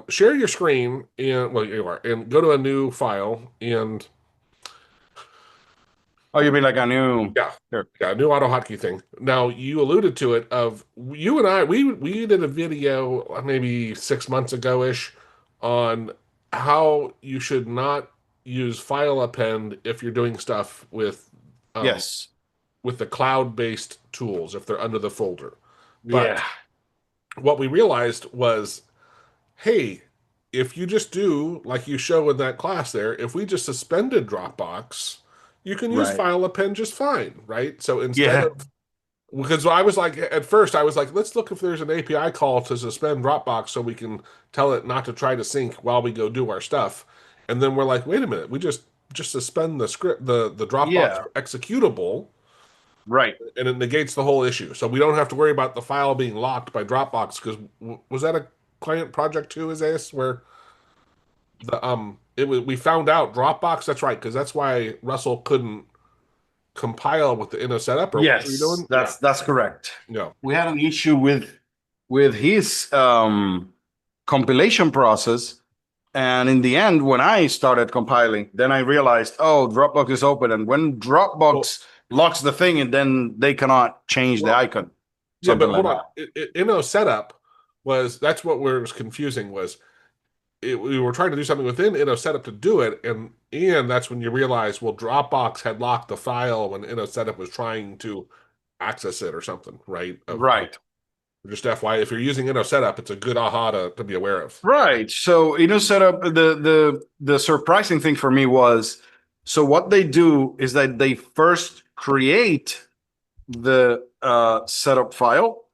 Share your screen and well, you are, and go to a new file and Oh, you mean like a new? yeah, Here. yeah, new AutoHotkey thing. Now you alluded to it of you and I we did a video maybe 6 months ago ish on how you should not use File Append if you're doing stuff um Yes. with the cloud-based tools if they're under the folder. Yeah. But what we realized was, hey, if you just do like you show in that class there, if we just suspended Dropbox, you can use Right. File Append just fine, right? So instead Yeah. of because I was like, at first, I was like, let's look if there's an API call to suspend Dropbox so we can tell it not to try to sync while we go do our stuff. And then we're like, wait a minute, we just suspend the script, the Dropbox Yeah. executable, Right. and it negates the whole issue. So we don't have to worry about the file being locked by Dropbox. Because was that a client project too, Isaias, where the it was we found out Dropbox? That's right, because that's why Russell couldn't compile with the InnoSetup, or what were you Yes, doing? Yeah, that's correct. yeah. We had an issue with his compilation process, and in the end, when I started compiling, then I realized, oh, Dropbox is open, and when Well, Dropbox locks the thing, and then they cannot change the well, icon, yeah, something but like hold on. that. InnoSetup was that's what was confusing was we were trying to do something within InnoSetup to do it, and that's when you realize, well, Dropbox had locked the file when InnoSetup was trying to access it or something, right? Of Right. just FYI, if you're using InnoSetup, it's a good aha to be aware of. Right. So setup the surprising thing for me was so what they do is that they first create the setup file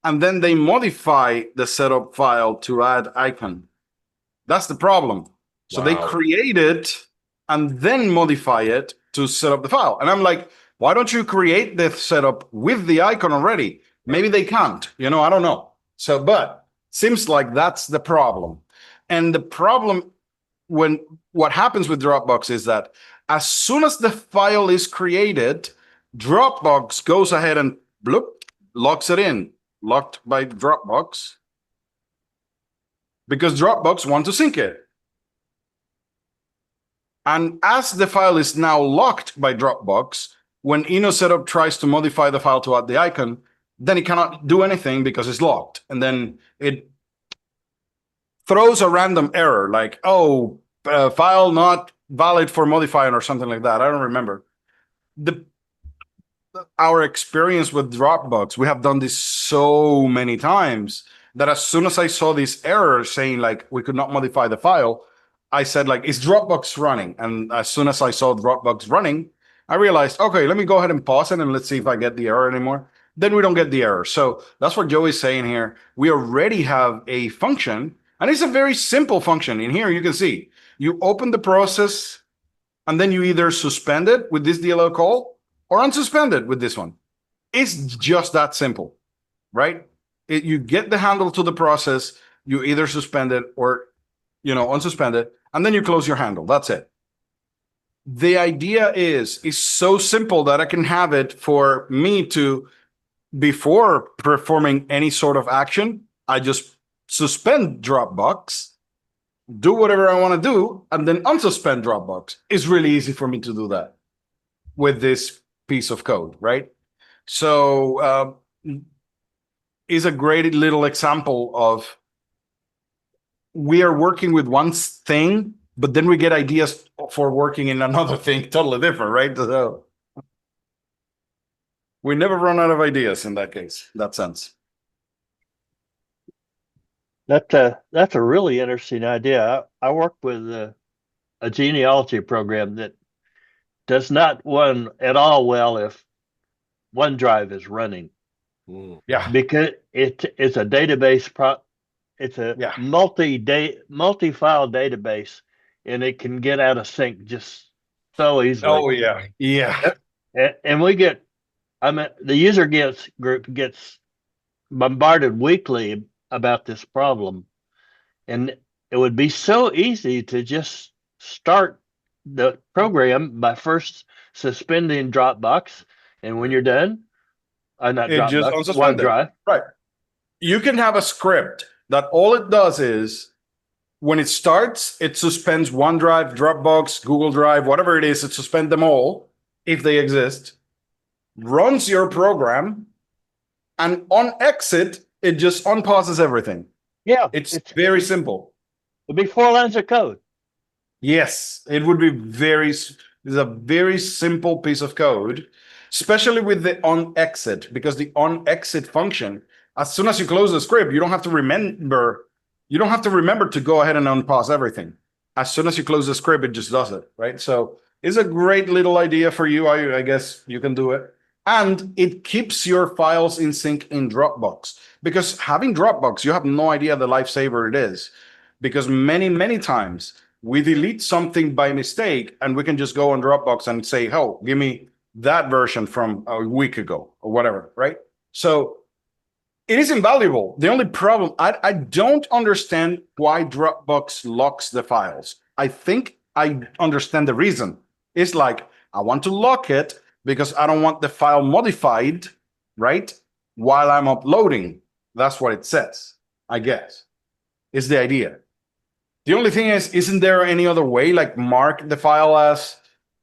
and then they modify the setup file to add icon. That's the problem. So they Wow. create it and then modify it to set up the file. And I'm like, why don't you create the setup with the icon already? Right. Maybe they can't, I don't know. So, but seems like that's the problem. And the problem when what happens with Dropbox is that as soon as the file is created, Dropbox goes ahead and bloop, locks it in, locked by Dropbox, because Dropbox wants to sync it. And as the file is now locked by Dropbox, when InnoSetup tries to modify the file to add the icon, then it cannot do anything because it's locked. And then it throws a random error like, oh, file not valid for modifying or something like that. I don't remember. The Our experience with Dropbox, we have done this so many times that as soon as I saw this error saying like we could not modify the file, I said like, is Dropbox running? And as soon as I saw Dropbox running, I realized, okay, let me go ahead and pause it and let's see if I get the error anymore. Then we don't get the error. So that's what Joe is saying here. We already have a function, and it's a very simple function. In here, you can see you open the process and then you either suspend it with this DLL call or unsuspend it with this one. It's just that simple, right? You get the handle to the process, you either suspend it or unsuspend it, and then you close your handle. That's it. The idea is so simple that I can have it for me to, before performing any sort of action, I just suspend Dropbox, do whatever I want to do, and then unsuspend Dropbox. It's really easy for me to do that with this piece of code, right? So is a great little example of we are working with one thing, but then we get ideas for working in another thing totally different, right? So we never run out of ideas in that case, that sense. That's a really interesting idea. I work with a genealogy program that does not run at all well if OneDrive is running Mm. Yeah, because it's a database it's a yeah. multi-file database, and it can get out of sync just so easily. Oh yeah, yeah. And we get, I mean, the user group gets bombarded weekly about this problem, and it would be so easy to just start the program by first suspending Dropbox, and when you're done, not It just Dropbox, unsuspended. OneDrive. Right. You can have a script that all it does is when it starts, it suspends OneDrive, Dropbox, Google Drive, whatever it is, it suspends them all if they exist, runs your program, and on exit, it just unpauses everything. Yeah, It's very simple. it'd be 4 lines of code. Yes, it would be it's a very simple piece of code, especially with the on exit, because the on exit function, as soon as you close the script, you don't have to remember to go ahead and unpause everything. As soon as you close the script, it just does it, right? So it's a great little idea for you. I guess you can do it. And it keeps your files in sync in Dropbox, because having Dropbox, you have no idea the lifesaver it is, because many times we delete something by mistake and we can just go on Dropbox and say, oh, give me that version from a week ago or whatever, right? So it is invaluable. The only problem, I don't understand why Dropbox locks the files. I think I understand the reason. It's like, I want to lock it because I don't want the file modified, right? While I'm uploading. That's what it says, I guess, is the idea. The only thing is, isn't there any other way, like mark the file as,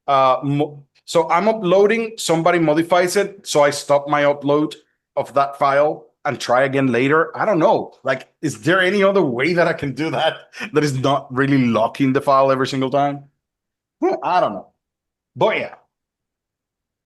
so I'm uploading, somebody modifies it, so I stop my upload of that file and try again later? I don't know. Like, is there any other way that I can do that that is not really locking the file every single time? I don't know. But yeah,